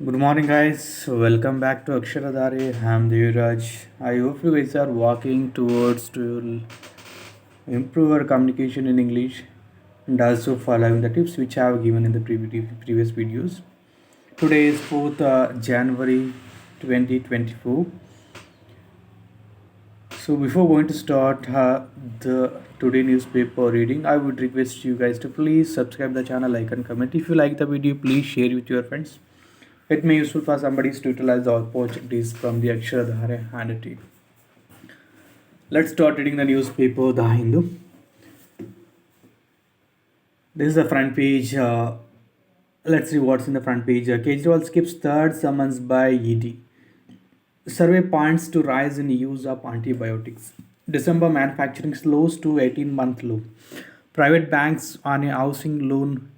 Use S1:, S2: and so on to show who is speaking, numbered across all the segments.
S1: Good morning, guys. Welcome back to Aksharadhare. I'm Deviraj. I hope you guys are working towards to improve our communication in English and also following the tips which I have given in the previous videos. Today is 4th January 2024. So before going to start the today newspaper reading, I would request you guys to please subscribe the channel, like and comment. If you like the video, please share it with your friends. It may be useful for somebody to utilize the opportunities from the Aksharadhara and team. Let's start reading the newspaper, The Hindu. This is the front page. Let's see what's in the front page. Kejriwal skips third summons by ED. Survey points to rise in use of antibiotics. December manufacturing slows to 18-month low. Private banks on a housing loan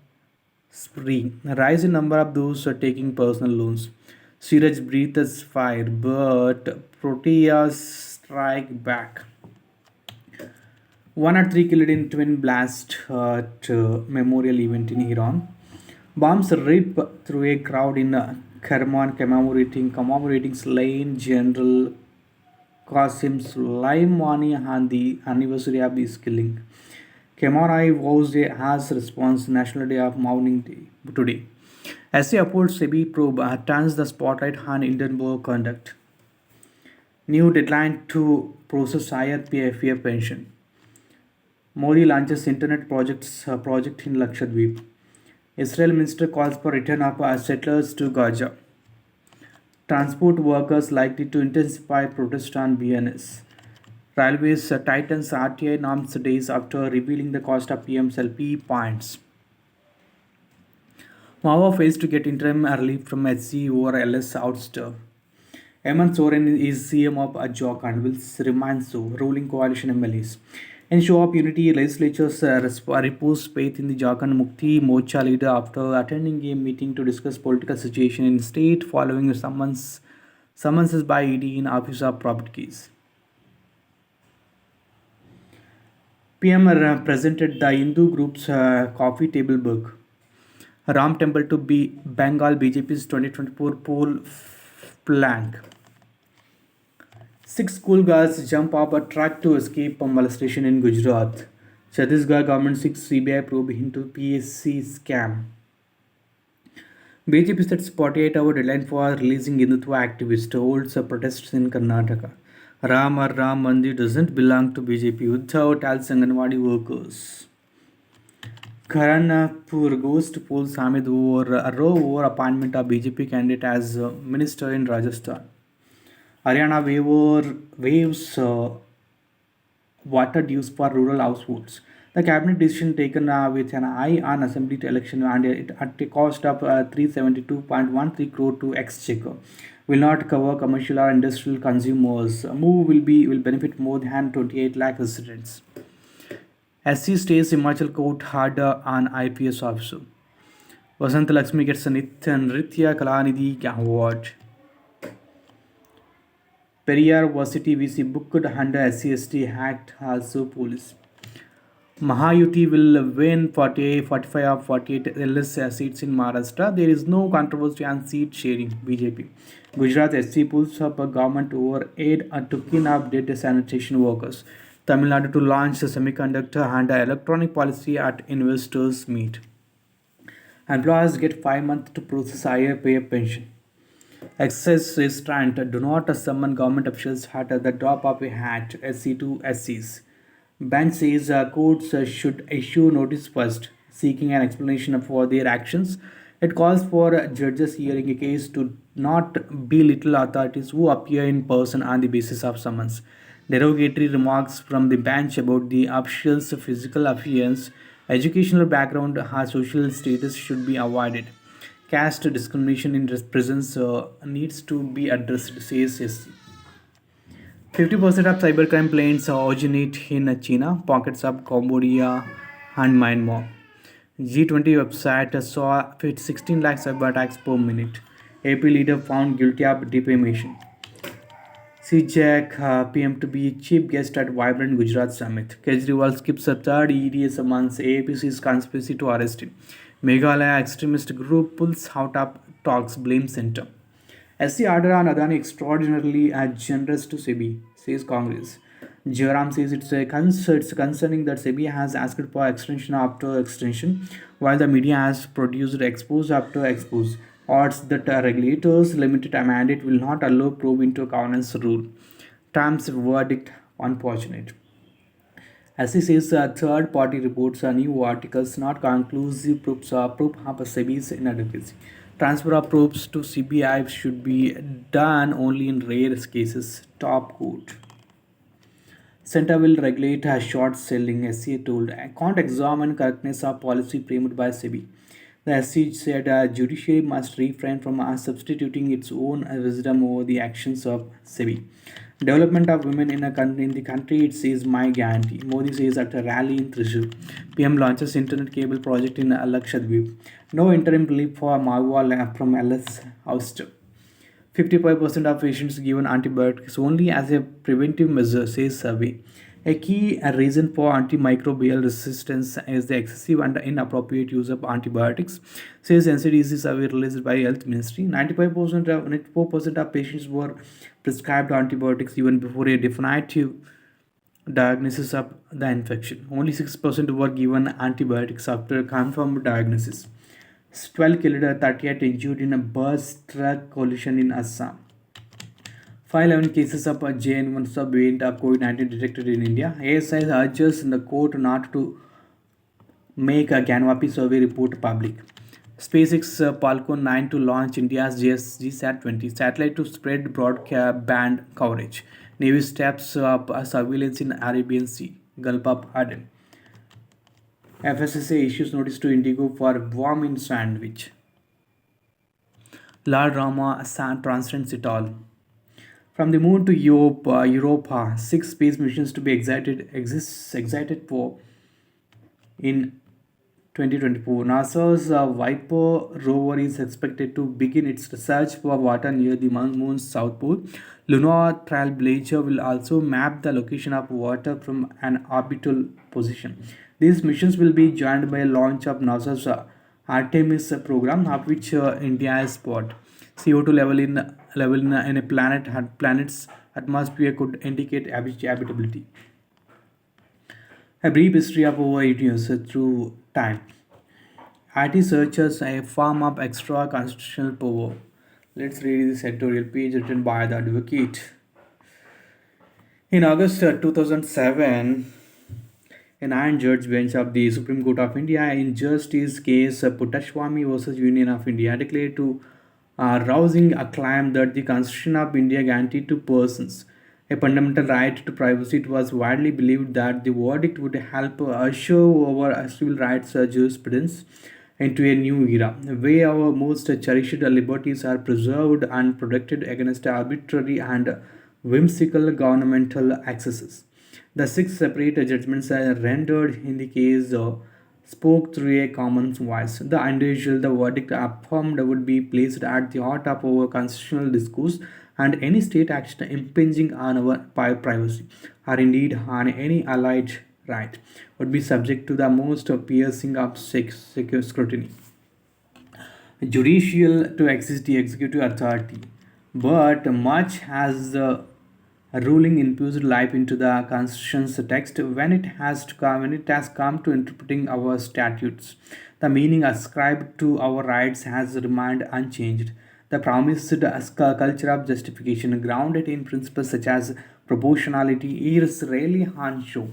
S1: spree. Rise in number of those taking personal loans. Suraj breathes fire, but Proteas strike back. 103 killed in twin blast at memorial event in Iran. Bombs rip through a crowd in Kerman commemorating slain General Qasim Soleimani on the anniversary of his killing. Kemarai vows has response National Day of Mourning Day today. As a upholds SEBI probe turns the spotlight on Hindenburg conduct. New deadline to process higher PFF pension. Modi launches internet project in Lakshadweep. Israel minister calls for return of settlers to Gaza. Transport workers likely to intensify protest on BNS. Railways tightens RTI norms days after revealing the cost of PMSLP points. Mawa fails to get interim relief from HC over LS ouster. Hemant Soren is CM of Jharkhand, will remain so, ruling coalition MLAs. In show of unity, legislatures repose faith in the Jharkhand Mukti Morcha leader after attending a meeting to discuss political situation in state following summonses by ED in Office of Property Keys. PM presented the Hindu group's coffee table book. Ram Temple to be Bengal BJP's 2024 poll flank. Six schoolgirls jump off a truck to escape a molestation in Gujarat. Chhattisgarh government seeks CBI probe into PSC scam. BJP sets 48-hour deadline for releasing Hindutva activist holds protests in Karnataka. Ram or Ram Mandir doesn't belong to BJP. Uddhav tells Anganwadi workers. Karanpur goes to poll Samid over appointment of BJP candidate as minister in Rajasthan. Haryana waives water dues for rural households. The cabinet decision taken with an eye on assembly election and at a cost of 372.13 crore to exchequer will not cover commercial or industrial consumers. Move will benefit more than 28 lakh residents. SC stays Himachal court harder on IPS officer. Vasant Lakshmi gets a Nritya Kalanidhi award. Periyar Varsity VC booked under SC/ST Act also police. Mahayuti will win 48, 45 of 48 LS seats in Maharashtra. There is no controversy on seat sharing. BJP. Gujarat SC pulls up a government over aid to clean up data sanitation workers. Tamil Nadu to launch a semiconductor and electronic policy at investors meet. Employers get 5 months to process higher pay pension. Excess restraint do not summon government officials at the drop of a hat. SC to SCs. Bench says courts should issue notice first, seeking an explanation for their actions. It calls for judges hearing a case to not belittle authorities who appear in person on the basis of summons. Derogatory remarks from the bench about the official's physical appearance, educational background, or social status should be avoided. Caste discrimination in prisons needs to be addressed, says SC. 50% of cybercrime planes originate in China, pockets of Cambodia and Myanmar. G20 website saw 16 lakh cyber attacks per minute. AP leader found guilty of defamation. CJAC PM to be chief guest at Vibrant Gujarat Summit. Kejriwal skips a third EDA summons AAPC's conspiracy to arrest him. Meghalaya extremist group pulls out of talks blame center. SC order on Adani extraordinarily generous to SEBI, says Congress. Jairam says it's concerning that SEBI has asked for extension after extension, while the media has produced expose after expose. Odds that regulators' limited mandate will not allow probe into governance rule. Trump's verdict unfortunate. As he says, third party reports are new articles, not conclusive proofs or proof of SEBI's inadequacy. Transfer of proofs to CBI should be done only in rare cases. Top quote. Center will regulate short selling, SCA told. I can't examine correctness of policy framed by SEBI. The SC said judiciary must refrain from substituting its own wisdom over the actions of SEBI. Development of women in the country, it says my guarantee. Modi says at a rally in Thrissur. PM launches internet cable project in Lakshadweep. No interim relief for Malwa from LS ouster. 55% of patients given antibiotics only as a preventive measure, says survey. A key reason for antimicrobial resistance is the excessive and inappropriate use of antibiotics, says NCDC survey released by Health Ministry. 94% of patients were prescribed antibiotics even before a definitive diagnosis of the infection. Only 6% were given antibiotics after confirmed diagnosis. 12 killed, 38 injured in a bus truck collision in Assam. 511 cases of JN1 subvariant of COVID-19 detected in India. ASI urges the court not to make a Ganwapi survey report public. SpaceX Falcon 9 to launch India's GSAT-20 satellite to spread broadband coverage. Navy steps up surveillance in Arabian Sea, Gulf of Aden. FSSA issues notice to Indigo for worm in sandwich. La Drama transcends it all. From the moon to Europa, 6 space missions to be excited for in 2024. NASA's Viper rover is expected to begin its search for water near the moon's south pole. Lunar Trailblazer will also map the location of water from an orbital position. These missions will be joined by a launch of NASA's Artemis program, of which India is part. CO2 level in a planet's atmosphere could indicate habitability. A brief history of over 8 years through time. IT searches a form of extra constitutional power. Let's read this editorial page written by the advocate. In August 2007, a nine-judge bench of the Supreme Court of India in Justice case Puttashwamy versus Union of India declared to rousing acclaim that the Constitution of India guaranteed to persons a fundamental right to privacy. It was widely believed that the verdict would help usher over civil rights jurisprudence into a new era, where our most cherished liberties are preserved and protected against arbitrary and whimsical governmental accesses. The 6 separate judgments rendered in the case spoke through a common voice. The individual the verdict affirmed would be placed at the heart of our constitutional discourse, and any state action impinging on our privacy, or indeed on any allied right, would be subject to the most piercing of scrutiny. Judicial to exist the executive authority, but much has the ruling infused life into the Constitution's text when it has come to interpreting our statutes. The meaning ascribed to our rights has remained unchanged. The promised culture of justification, grounded in principles such as proportionality, is rarely on show.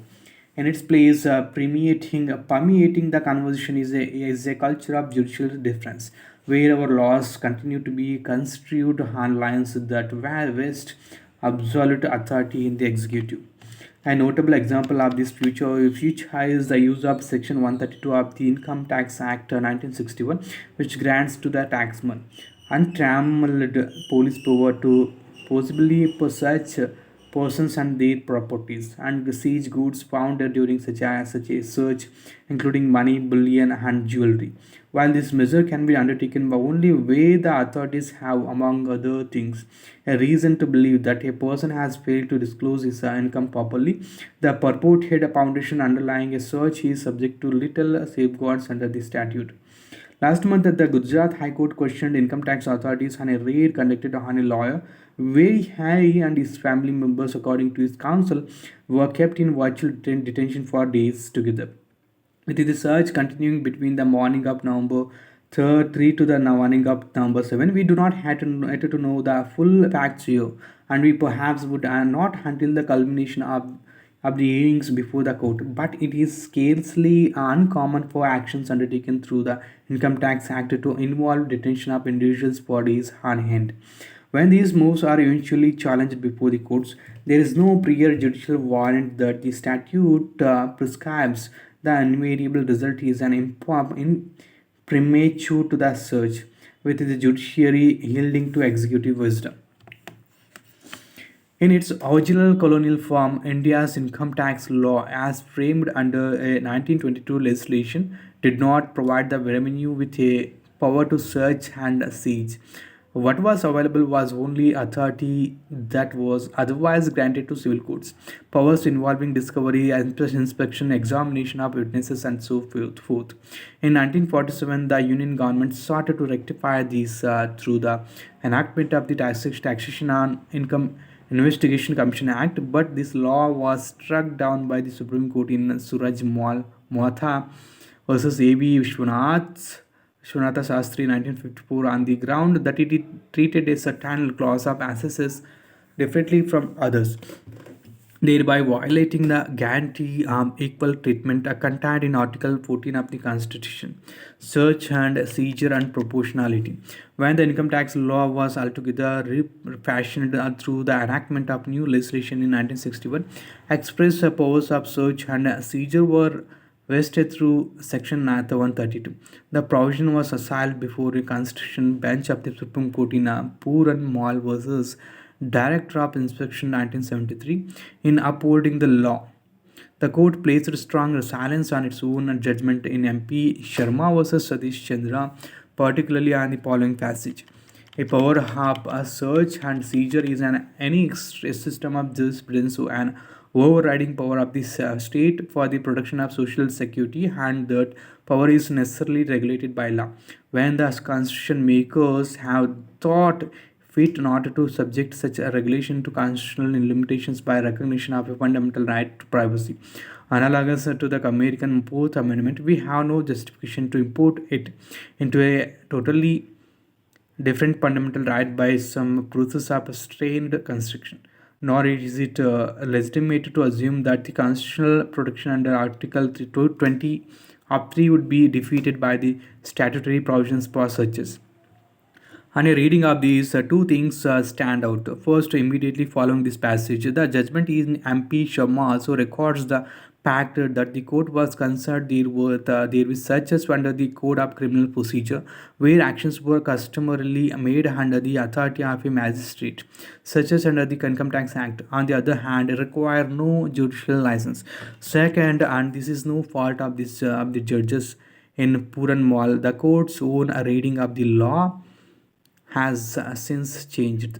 S1: In its place, permeating the conversation is a culture of judicial difference, where our laws continue to be construed on lines that vest absolute authority in the executive. A notable example of this future is the use of Section 132 of the Income Tax Act 1961, which grants to the taxman untrammeled police power to possibly search persons and their properties and seize goods found during such a search, including money, bullion, and jewelry. While this measure can be undertaken by only where the authorities have, among other things, a reason to believe that a person has failed to disclose his income properly, the purported foundation underlying a search is subject to little safeguards under the statute. Last month, the Gujarat High Court questioned income tax authorities on a raid conducted on a lawyer where he and his family members, according to his counsel, were kept in virtual detention for days together. With the search continuing between the morning of November 3 to the morning of November 7, we do not have to know the full facts here, and we perhaps would not until the culmination of the hearings before the court. But it is scarcely uncommon for actions undertaken through the Income Tax Act to involve detention of individuals' bodies on hand. When these moves are eventually challenged before the courts, there is no prior judicial warrant that the statute prescribes. The invariable result is an premature to the search, with the judiciary yielding to executive wisdom. In its original colonial form, India's income tax law, as framed under a 1922 legislation, did not provide the revenue with a power to search and seize. What was available was only authority that was otherwise granted to civil courts, powers involving discovery, inspection, examination of witnesses, and so forth. In 1947, the Union government sought to rectify these through the enactment of the Taxation on Income Investigation Commission Act, but this law was struck down by the Supreme Court in Suraj Mohatha versus A.B. Vishwanatha Shastri 1954 on the ground that it treated a certain clause of assesses differently from others, thereby violating the guarantee of equal treatment contained in Article 14 of the Constitution, search and seizure and proportionality. When the income tax law was altogether refashioned through the enactment of new legislation in 1961, express powers of search and seizure were vested through Section 132. The provision was assailed before a constitution bench of the Supreme Court in Puran Mall versus Director of Inspection 1973 in upholding the law. The court placed strong reliance on its own judgment in MP Sharma versus Satish Chandra, particularly on the following passage. A power of a search and seizure is any system of jurisprudence and overriding power of the state for the protection of social security, and that power is necessarily regulated by law. When the constitution makers have thought fit not to subject such a regulation to constitutional limitations by recognition of a fundamental right to privacy. Analogous to the American Fourth Amendment, we have no justification to import it into a totally different fundamental right by some process of strained construction. Nor is it legitimate to assume that the constitutional protection under Article 20 of 3 would be defeated by the statutory provisions for searches. On a reading of these, two things stand out. First, immediately following this passage, the judgment in MP Sharma also records the fact that the court was concerned there with searches under the Code of Criminal Procedure, where actions were customarily made under the authority of a magistrate. Searches under the Income Tax Act, on the other hand, require no judicial license. Second, and this is no fault of the judges in Puran Mall, the court's own reading of the law has since changed.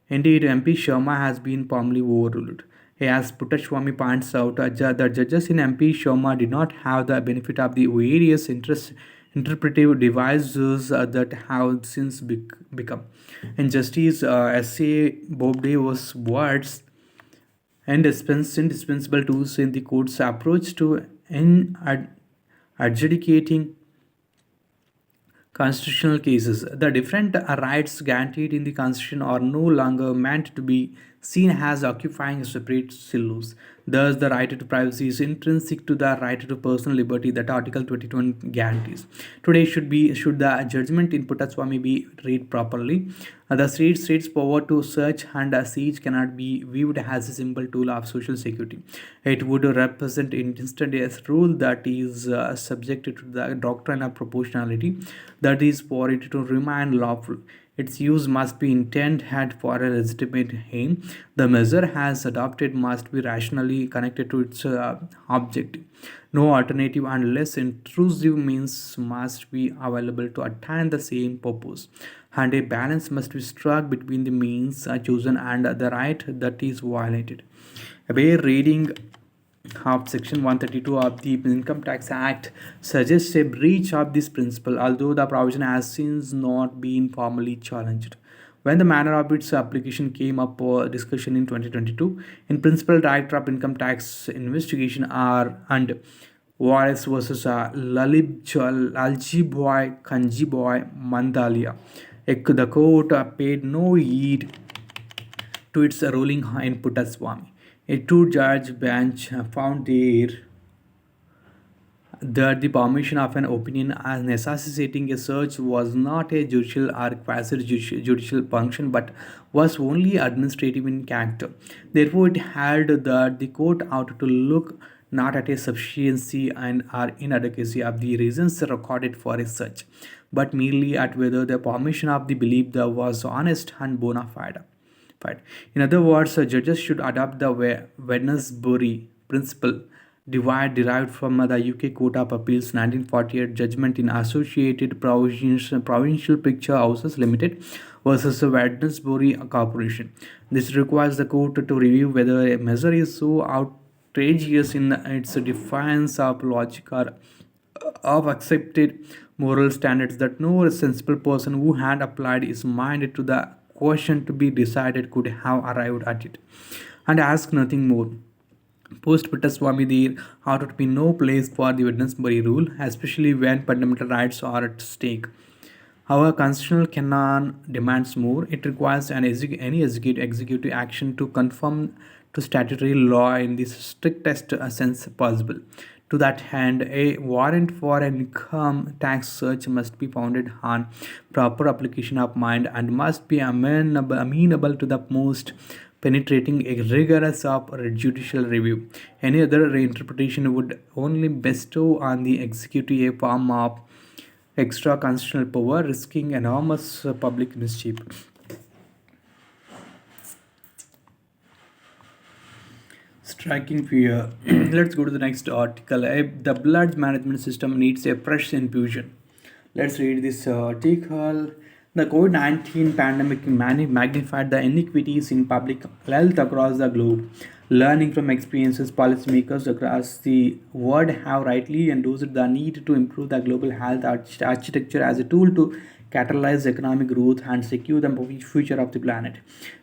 S1: Indeed, MP Sharma has been formally overruled. As Puttashwamy points out, the judges in MP Sharma did not have the benefit of the various interpretive devices that have since become. In Justice S.A. Bobde's words, indispensable tools in the court's approach to adjudicating constitutional cases. The different rights guaranteed in the Constitution are no longer meant to be seen as occupying separate silos. Thus, the right to privacy is intrinsic to the right to personal liberty that Article 21 guarantees. Today, should the judgment in Puttaswamy be read properly, the state's power to search and seize cannot be viewed as a simple tool of social security. It would represent instead a rule that is subjected to the doctrine of proportionality, that is, for it to remain lawful, its use must be intended for a legitimate aim. The measure has adopted must be rationally connected to its objective. No alternative and less intrusive means must be available to attain the same purpose, and a balance must be struck between the means chosen and the right that is violated. A bare reading of Section 132 of the Income Tax Act suggests a breach of this principle, although the provision has since not been formally challenged. When the manner of its application came up for discussion in 2022, in principle, Director of Income Tax Investigation R and Wallace versus Aljiboy Kanjiboy Mandalia. The court paid no heed to its ruling in Puttaswamy. A two-judge bench found there that the permission of an opinion as necessitating a search was not a judicial or quasi-judicial function but was only administrative in character. Therefore, it held that the court ought to look not at a sufficiency and or inadequacy of the reasons recorded for a search, but merely at whether the permission of the believed was honest and bona fide. Fine. In other words, judges should adopt the Wednesbury principle derived from the UK Court of Appeal's 1948 judgment in Associated Provincial Picture Houses Limited versus Wednesbury Corporation. This requires the court to review whether a measure is so outrageous in its defiance of logic or of accepted moral standards that no sensible person who had applied his mind to the question to be decided could have arrived at it, and ask nothing more. Post Puttaswamy, there ought to be no place for the Wednesbury rule, especially when fundamental rights are at stake. Our constitutional canon demands more. It requires any executive action to conform to statutory law in the strictest sense possible. To that end, a warrant for an income tax search must be founded on proper application of mind and must be amenable to the most penetrating rigorous of judicial review. Any other interpretation would only bestow on the executive a form of extra constitutional power, risking enormous public mischief. Striking fear. Let's go to the next article. The blood management system needs a fresh infusion. Let's read this article. The COVID 19 pandemic magnified the inequities in public health across the globe. Learning from experiences, policymakers across the world have rightly endorsed the need to improve the global health architecture as a tool to catalyze economic growth and secure the future of the planet.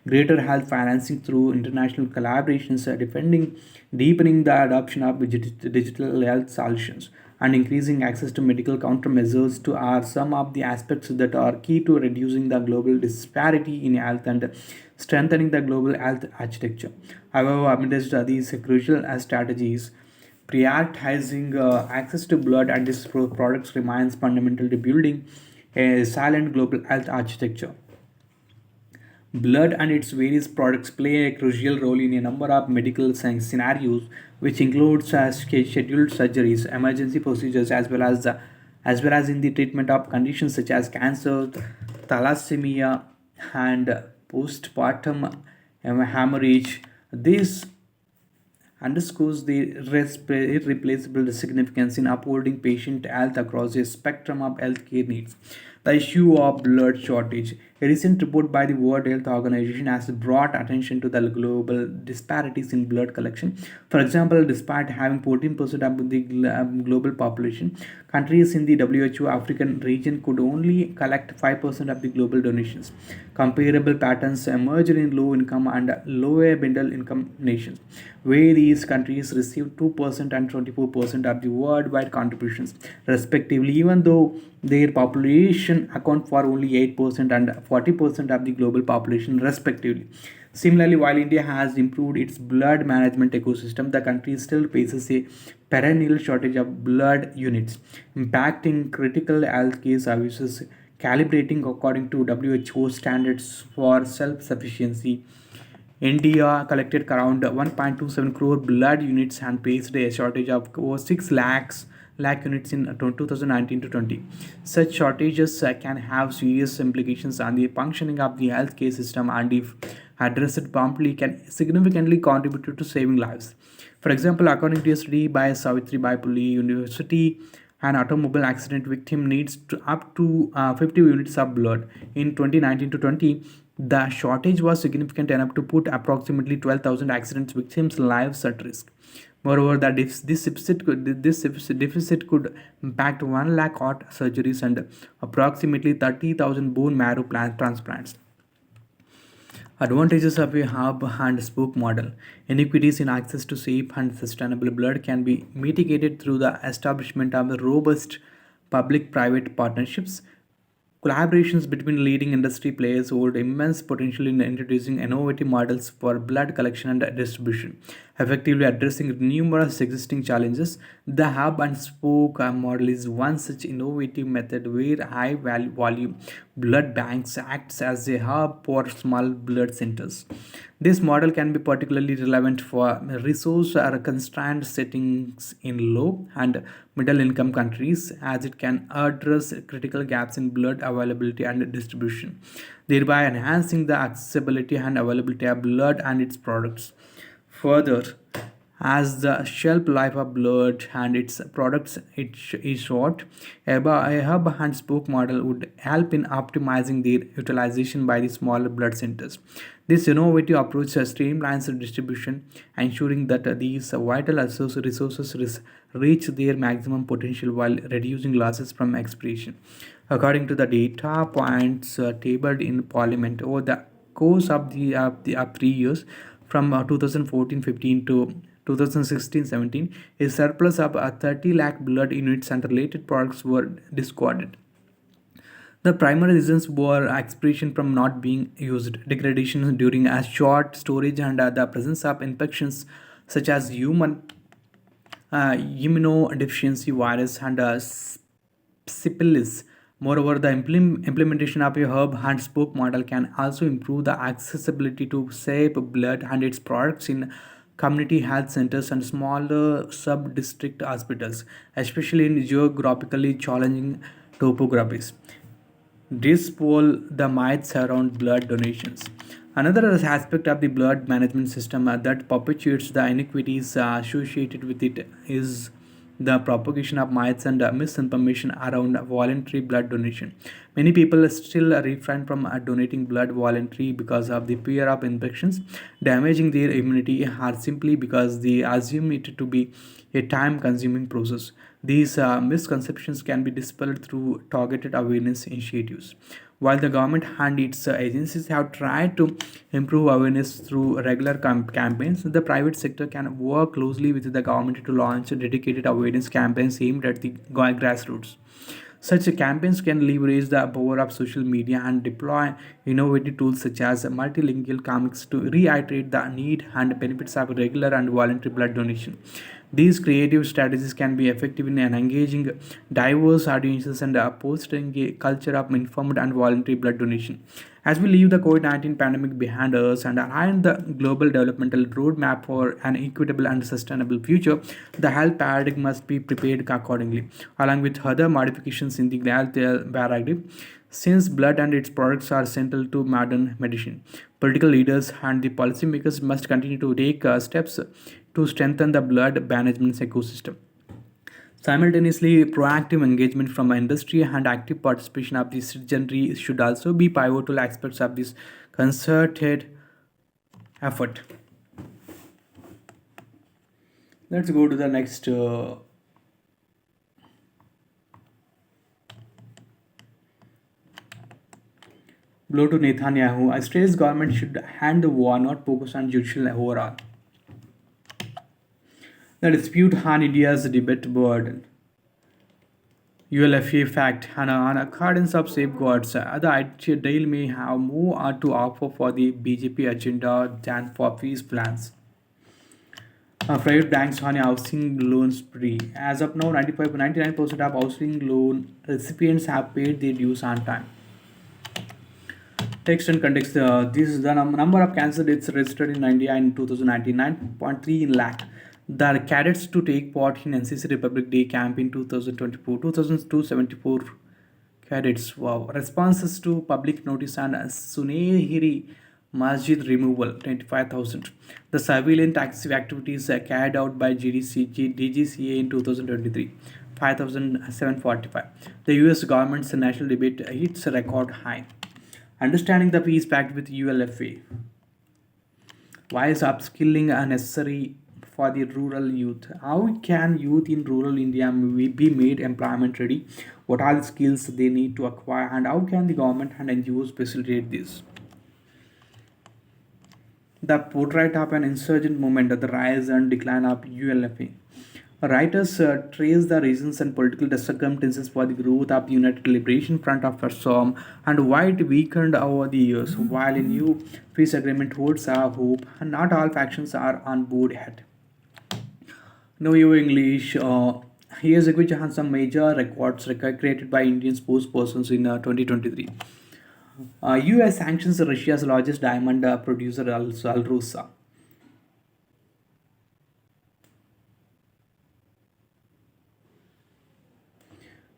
S1: Greater health financing through international collaborations, deepening the adoption of digital health solutions, and increasing access to medical countermeasures to are some of the aspects that are key to reducing the global disparity in health and strengthening the global health architecture. However, amidst these crucial strategies, prioritizing access to blood and its products remains fundamental to building a silent global health architecture. Blood and its various products play a crucial role in a number of medical scenarios, which includes scheduled surgeries, emergency procedures, as well as in the treatment of conditions such as cancer, thalassemia, and postpartum hemorrhage. This underscores the irreplaceable significance in upholding patient health across a spectrum of healthcare needs. The issue of blood shortage. A recent report by the World Health Organization has brought attention to the global disparities in blood collection. For example, despite having 14% of the global population, countries in the WHO African region could only collect 5% of the global donations. Comparable patterns emerged in low income and lower middle income nations, where these countries received 2% and 24% of the worldwide contributions, respectively, even though their population account for only 8% and 40% of the global population, respectively. Similarly, while India has improved its blood management ecosystem, the country still faces a perennial shortage of blood units, impacting critical healthcare services. Calibrating according to WHO standards for self sufficiency, India collected around 1.27 crore blood units and faced a shortage of over 6 lakh units in 2019 to 20. Such shortages can have serious implications on the functioning of the healthcare system and, if addressed promptly, can significantly contribute to saving lives. For example, according to a study by Savitri Bai Phule University, an automobile accident victim needs up to 50 units of blood. In 2019 to 20, the shortage was significant enough to put approximately 12,000 accident victims' lives at risk. Moreover, this deficit could impact 1 lakh heart surgeries and approximately 30,000 bone marrow plant transplants. Advantages of a hub and spoke model. Inequities in access to safe and sustainable blood can be mitigated through the establishment of robust public private partnerships. Collaborations between leading industry players hold immense potential in introducing innovative models for blood collection and distribution, effectively addressing numerous existing challenges. The hub and spoke model is one such innovative method where high volume blood banks acts as a hub for small blood centers. This model can be particularly relevant for resource or constrained settings in low and middle income countries, as it can address critical gaps in blood availability and distribution, thereby enhancing the accessibility and availability of blood and its products. Further, as the shelf life of blood and its products is short, a hub and spoke model would help in optimizing their utilization by the smaller blood centers. This innovative approach streamlines the distribution, ensuring that these vital resources reach their maximum potential while reducing losses from expiration. According to the data points tabled in Parliament over the course of 3 years, from 2014-15 to 2016-17, a surplus of 30 lakh blood units and related products were discarded. The primary reasons were expiration from not being used, degradation during a short storage, and the presence of infections such as human immunodeficiency virus and syphilis. Moreover, the implementation of a hub and spoke model can also improve the accessibility to safe blood and its products in community health centers and smaller sub-district hospitals, especially in geographically challenging topographies dispel the myths around blood donations. Another aspect of the blood management system that perpetuates the inequities associated with it is the propagation of myths and misinformation around voluntary blood donation. Many people still refrain from donating blood voluntarily because of the fear of infections, damaging their immunity, or simply because they assume it to be a time consuming process. These misconceptions can be dispelled through targeted awareness initiatives. While the government and its agencies have tried to improve awareness through regular campaigns, the private sector can work closely with the government to launch dedicated awareness campaigns aimed at the grassroots. Such campaigns can leverage the power of social media and deploy innovative tools such as multilingual comics to reiterate the need and benefits of regular and voluntary blood donation. These creative strategies can be effective in engaging diverse audiences and fostering a culture of informed and voluntary blood donation. As we leave the COVID 19 pandemic behind us and align the global developmental roadmap for an equitable and sustainable future, the health paradigm must be prepared accordingly, along with other modifications in the health paradigm. Since blood and its products are central to modern medicine, political leaders and the policymakers must continue to take steps to strengthen the blood management ecosystem. Simultaneously, proactive engagement from industry and active participation of the citizenry should also be pivotal aspects of this concerted effort. Let's go to the next blow to Netanyahu. Israel's government should hand the war, not focus on judicial overall. The dispute on India's debate burden. ULFA fact and on accordance of safeguards, the IT deal may have more to offer for the BJP agenda than for peace plans. Private banks on a housing loan spree. As of now, 99% of housing loan recipients have paid their dues on time. Text and context. This is the number of cancer deaths registered in India in 2019, 9.3 in lakh. The cadets to take part in NCC Republic Day camp in 2024, 2274 cadets. Wow. Responses to public notice and Sunehiri Masjid removal, 25,000. The surveillance activities carried out by DGCA in 2023, 5,745. The US government's national debate hits a record high. Understanding the peace pact with ULFA. Why is upskilling necessary for the rural youth. How can youth in rural India be made employment ready? What are the skills they need to acquire, and how can the government and NGOs facilitate this? The portrait of an insurgent movement of the rise and decline of ULFA. Writers trace the reasons and political circumstances for the growth of the United Liberation Front of Assam and why it weakened over the years. While a new peace agreement holds our hope, and not all factions are on board yet. Know your English. Here's a which has some major records created by Indian spokespersons in 2023. US sanctions Russia's largest diamond producer, Alrosa.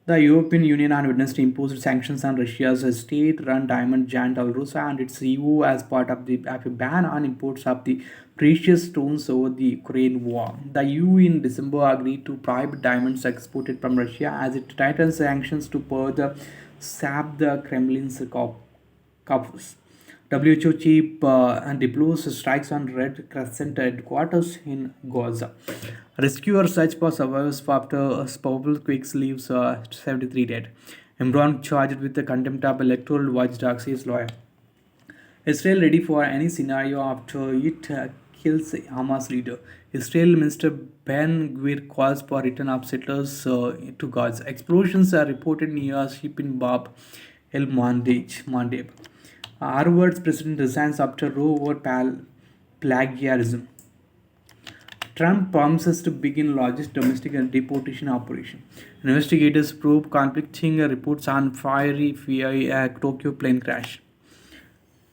S1: The European Union had witnessed imposed sanctions on Russia's state-run diamond giant Alrosa and its CEO as part of a ban on imports of the precious stones over the Ukraine war. The EU in December agreed to prohibit diamonds exported from Russia as it tightens sanctions to further sap the Kremlin's coffers. WHO chief and deplores strikes on Red Crescent headquarters in Gaza. Rescuers search for survivors after a powerful quake leaves 73 dead. Imran charged with the contempt of electoral watchdog, says lawyer. Israel ready for any scenario after it kills Hamas leader. Israel Minister Ben Gvir calls for return of settlers to Gaza. Explosions are reported near a ship in Bab el Mandeb. Harvard's president resigns after row over plagiarism. Trump promises to begin largest domestic deportation operation. Investigators probe conflicting reports on fiery Tokyo plane crash.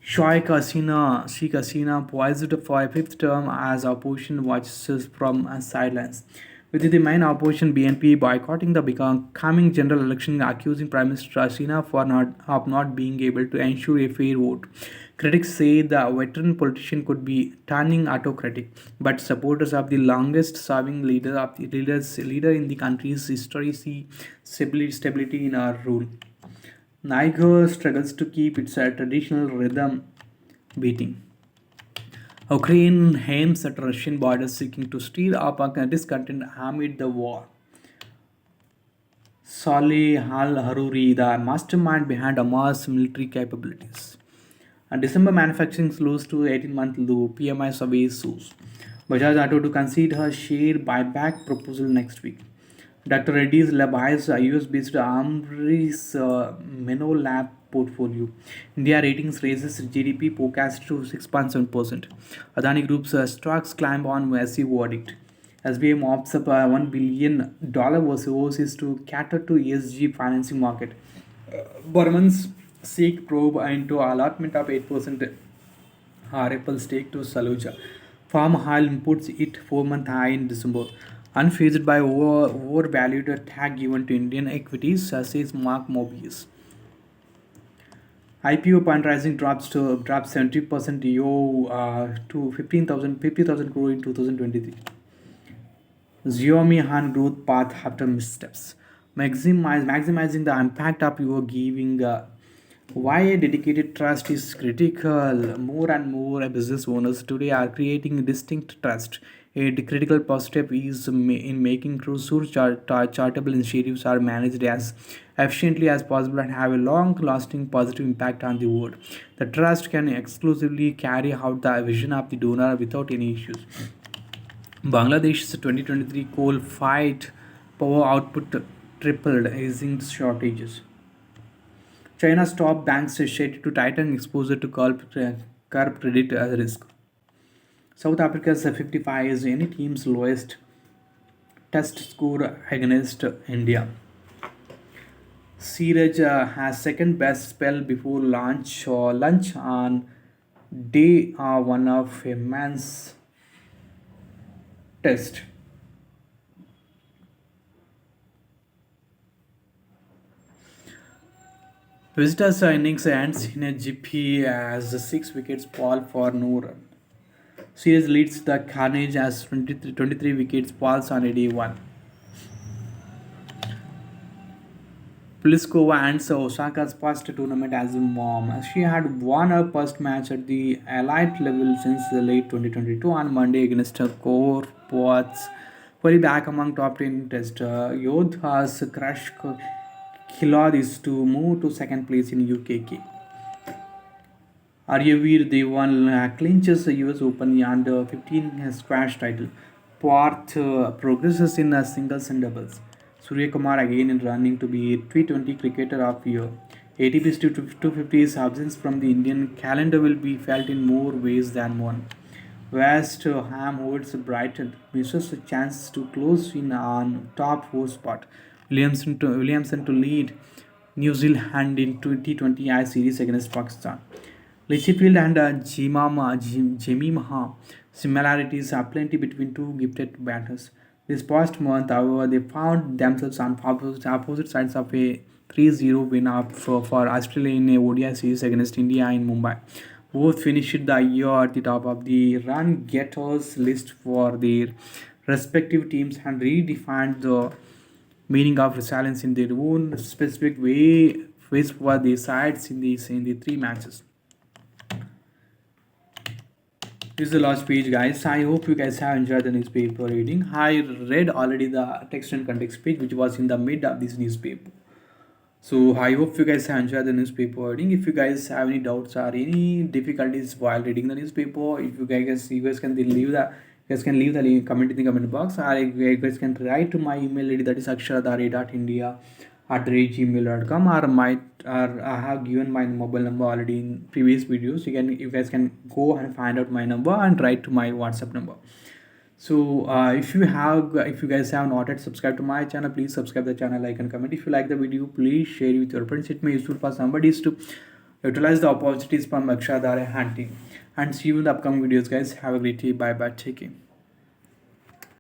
S1: Sheikh Hasina poised for a fifth term as opposition watches from sidelines. With the main opposition BNP boycotting the coming general election, accusing Prime Minister Hasina of not being able to ensure a fair vote. Critics say the veteran politician could be turning autocratic, but supporters of the longest-serving leader in the country's history see stability in our rule. Niger struggles to keep its traditional rhythm beating. Ukraine aims at Russian borders seeking to stir up discontent amid the war. Saleh al Haruri, the mastermind behind Hamas military capabilities. December manufacturing slows to 18-month low, PMI surveys shows. Bajaj Auto to concede her share buyback proposal next week. Dr. Reddy's lab buys a US-based Amris Menolab portfolio. India ratings raises GDP forecast to 6.7%. Adani Group's stocks climb on massive verdict. SBI mops up $1 billion was overseas to cater to ESG financing market. Burman's SEC probe into allotment of 8% RFL stake to Saluja. Farm oil imports hit 4-month high in December. Unfazed by overvalued tag given to Indian equities, says Mark Mobius. IPO fundraising drops 70% to 50,000 crore in 2023. Xiaomi Han growth path after missteps. Maximizing the impact of your giving. Why a dedicated trust is critical. More and more business owners today are creating distinct trust. A critical first step is in making sure charitable initiatives are managed as efficiently as possible and have a long-lasting positive impact on the world. The trust can exclusively carry out the vision of the donor without any issues. Bangladesh's 2023 coal-fired power output tripled, easing shortages. China's top banks are scheduled to tighten exposure to curb credit risk. South Africa's 55 is any team's lowest test score against India. Siraj has second best spell before lunch on day one of a men's test. Visitors' innings ends in a GP as the 6 wickets fall for no run. Series leads the carnage as 23 wickets falls on a day 1. Pliskova ends Osaka's first tournament as a mom. She had won her first match at the elite level since the late 2022 on Monday against her core spots very back among top 10 test. Yodh has crushed Khiladi's to move to second place in UKK. Aryavir Dewan clinches the US Open under 15 squash title. Parth progresses in singles and doubles. Surya Kumar again in running to be T20 cricketer of the year. ATP's 250's absence from the Indian calendar will be felt in more ways than one. West Ham holds Brighton, misses a chance to close in on top four spot. Williamson to lead New Zealand in 2020 series against Pakistan. Litchfield and Jemimah similarities are plenty between two gifted batters. This past month, however, they found themselves on opposite sides of a 3-0 win up for Australia in a ODI series against India in Mumbai. Both finished the year at the top of the run getters list for their respective teams and redefined the meaning of resilience in their own specific ways for the sides in the three matches. This is the last page, guys. I hope you guys have enjoyed the newspaper reading. I read already the text and context page, which was in the mid of this newspaper. So I hope you guys have enjoyed the newspaper reading. If you guys have any doubts or any difficulties while reading the newspaper, if you guys can leave the comment in the comment box, or you guys can write to my email ID, that is aksharadhari.india@gmail.com, or I have given my mobile number already in previous videos. You guys can go and find out my number and write to my WhatsApp number. So if you guys have not yet subscribed to my channel, please subscribe the channel, like and comment. If you like the video, please share it with your friends. It may be useful for somebody to utilize the opportunities from Akshadare hunting. And see you in the upcoming videos, guys. Have a great day. Bye bye. Take care.